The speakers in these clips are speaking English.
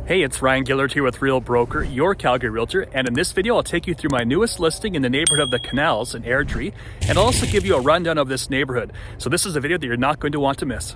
Hey, it's Ryan Gillard here with Real Broker, your Calgary realtor, and in this video I'll take you through my newest listing in the neighborhood of the Canals in Airdrie, and I'll also give you a rundown of this neighborhood. So this is a video that you're not going to want to miss.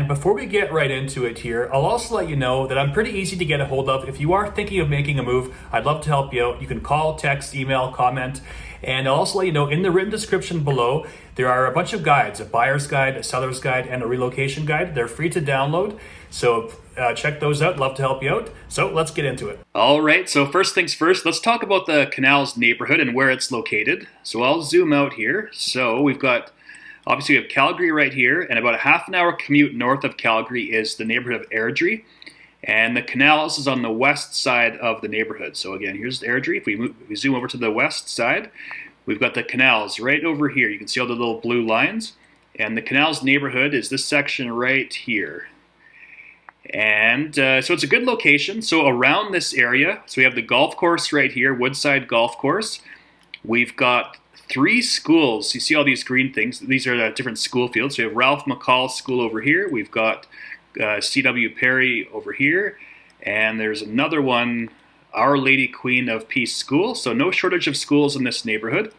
Before we get right into it here, I'll also let you know that I'm pretty easy to get a hold of. If you are thinking of making a move, I'd love to help you out. You can call, text, email, comment, and I'll also let you know in the written description below, there are a bunch of guides, a buyer's guide, a seller's guide, and a relocation guide. They're free to download, so check those out. Love to help you out. So let's get into it. All right, so first things first, let's talk about the Canals neighborhood and where it's located. So I'll zoom out here. So we've got obviously, we have Calgary right here, and about a half an hour commute north of Calgary is the neighborhood of Airdrie, and the Canals is on the west side of the neighborhood. So again, here's Airdrie. If we zoom over to the west side, we've got the Canals right over here. You can see all the little blue lines, and the Canals neighborhood is this section right here. And so it's a good location. So around this area, so we have the golf course right here, Woodside Golf Course. We've got 3 schools. You see all these green things. These are the different school fields. So we have Ralph McCall School over here. We've got C.W. Perry over here. And there's another one, Our Lady Queen of Peace School. So no shortage of schools in this neighborhood.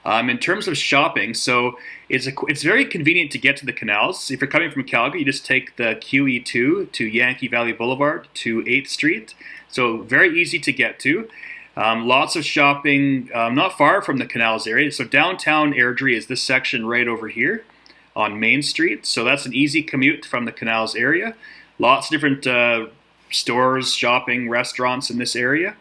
In terms of shopping, so it's very convenient to get to the Canals. If you're coming from Calgary, you just take the QE2 to Yankee Valley Boulevard to 8th Street. So very easy to get to. Lots of shopping, not far from the Canals area. So downtown Airdrie is this section right over here on Main Street. So that's an easy commute from the Canals area. Lots of different stores, shopping, restaurants in this area.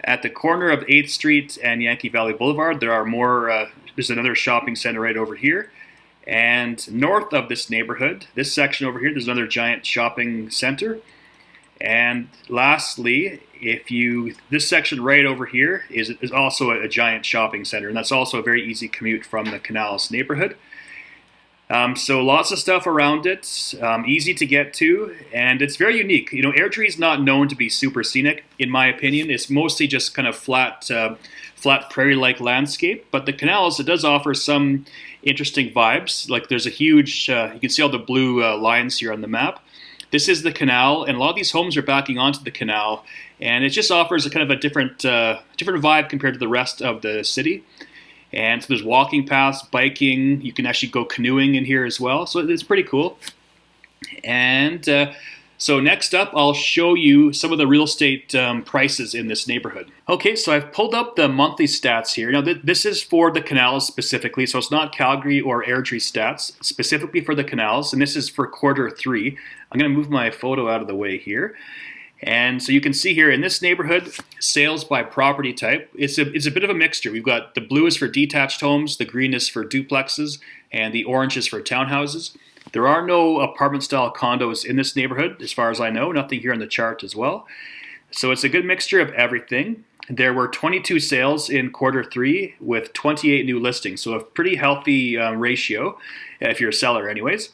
At the corner of 8th Street and Yankee Valley Boulevard, there are more, there's another shopping center right over here. And north of this neighborhood, this section over here, there's another giant shopping center. And lastly, this section right over here is also a giant shopping center, and that's also a very easy commute from the Canals neighborhood. So lots of stuff around it, easy to get to, and it's very unique. You know, Airdrie is not known to be super scenic, in my opinion. It's mostly just kind of flat prairie-like landscape, but the Canals, it does offer some interesting vibes. Like there's a huge, you can see all the blue lines here on the map. This is the canal, and a lot of these homes are backing onto the canal, and it just offers a kind of a different vibe compared to the rest of the city. And so there's walking paths, biking. You can actually go canoeing in here as well, so it's pretty cool. And so next up, I'll show you some of the real estate prices in this neighborhood. Okay, so I've pulled up the monthly stats here. Now this is for the Canals specifically, so it's not Calgary or Airdrie stats, specifically for the Canals, and this is for Q3. I'm going to move my photo out of the way here. And so you can see here in this neighborhood, sales by property type, it's a bit of a mixture. We've got the blue is for detached homes, the green is for duplexes, and the orange is for townhouses. There are no apartment-style condos in this neighborhood, as far as I know, nothing here on the chart as well. So it's a good mixture of everything. There were 22 sales in Q3 with 28 new listings, so a pretty healthy ratio, if you're a seller anyways.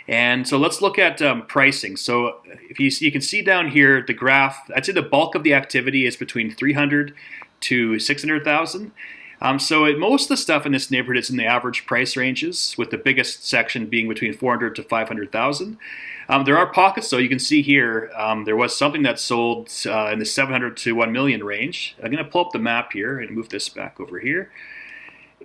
And so let's look at pricing. So if you can see down here, the graph, I'd say the bulk of the activity is between 300 to 600,000. So most of the stuff in this neighborhood is in the average price ranges, with the biggest section being between 400 to 500,000. There are pockets, though. You can see here, there was something that sold in the 700 to 1 million range. I'm going to pull up the map here and move this back over here.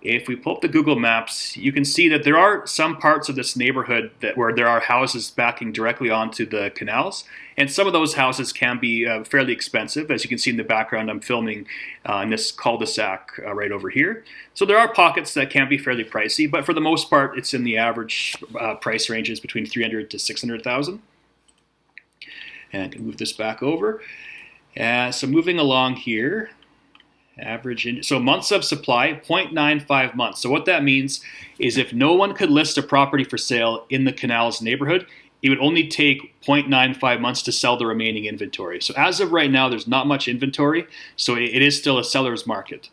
If we pull up the Google Maps, you can see that there are some parts of this neighborhood where there are houses backing directly onto the Canals, and some of those houses can be fairly expensive. As you can see in the background, I'm filming in this cul-de-sac right over here. So there are pockets that can be fairly pricey, but for the most part, it's in the average price ranges between 300 to 600,000. And I can move this back over. So moving along here. So months of supply, 0.95 months. So what that means is if no one could list a property for sale in the Canals neighborhood, it would only take 0.95 months to sell the remaining inventory. So as of right now, there's not much inventory, so it is still a seller's market.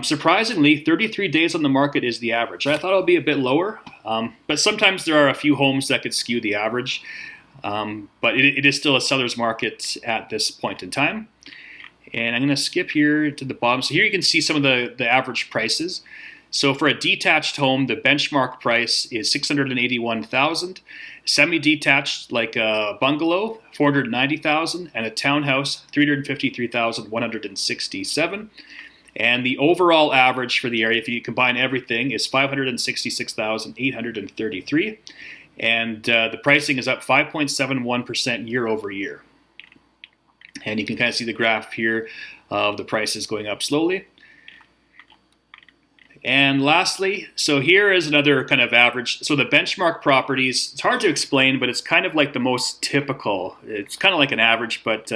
Surprisingly, 33 days on the market is the average. I thought it would be a bit lower, but sometimes there are a few homes that could skew the average. But it is still a seller's market at this point in time. And I'm going to skip here to the bottom. So here you can see some of the average prices. So for a detached home, the benchmark price is $681,000. Semi-detached, like a bungalow, $490,000, and a townhouse, $353,167. And the overall average for the area, if you combine everything, is $566,833. And the pricing is up 5.71% year over year. And you can kind of see the graph here of the prices going up slowly. And lastly, so here is another kind of average. So the benchmark properties, it's hard to explain, but it's kind of like the most typical. It's kind of like an average, but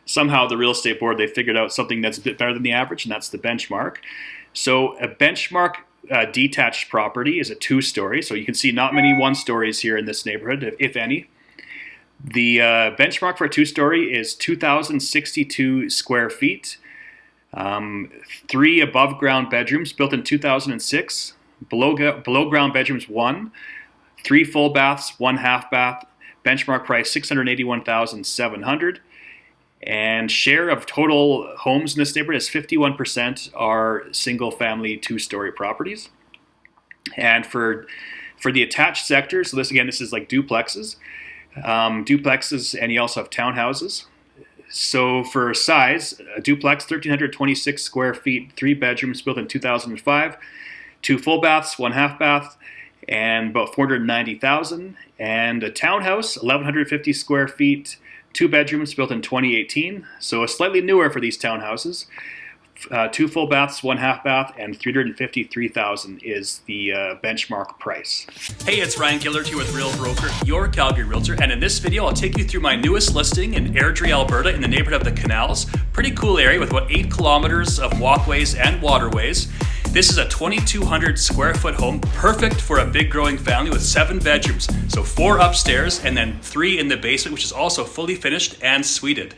somehow the real estate board, they figured out something that's a bit better than the average, and that's the benchmark. So a benchmark detached property is a 2-story. So you can see not many 1-stories here in this neighborhood, if any. The benchmark for a 2-story is 2,062 square feet. 3 above ground bedrooms built in 2006, below ground bedrooms 1, 3 full baths, 1 half bath, benchmark price $681,700, and share of total homes in this neighborhood is 51% are single family 2-story properties. And for the attached sector, so this is like duplexes, and you also have townhouses. So for size, a duplex, 1,326 square feet, 3 bedrooms built in 2005, 2 full baths, 1 half bath, and about $490,000. And a townhouse, 1,150 square feet, 2 bedrooms built in 2018. So slightly newer for these townhouses. 2 full baths, 1 half bath, and $353,000 is the benchmark price. Hey, it's Ryan Gillard here with Real Broker, your Calgary realtor, and in this video I'll take you through my newest listing in Airdrie, Alberta, in the neighborhood of the Canals. Pretty cool area with about 8 kilometers of walkways and waterways. This is a 2,200 square foot home, perfect for a big growing family with 7 bedrooms. So 4 upstairs and then 3 in the basement, which is also fully finished and suited.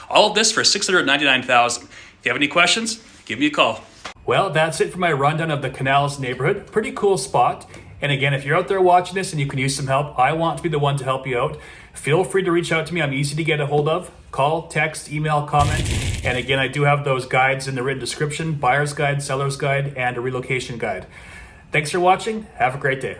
All of this for $699,000. If you have any questions, give me a call. Well, that's it for my rundown of the Canals neighborhood. Pretty cool spot. And again, if you're out there watching this and you can use some help, I want to be the one to help you out. Feel free to reach out to me. I'm easy to get a hold of. Call, text, email, comment. And again, I do have those guides in the written description, buyer's guide, seller's guide, and a relocation guide. Thanks for watching. Have a great day.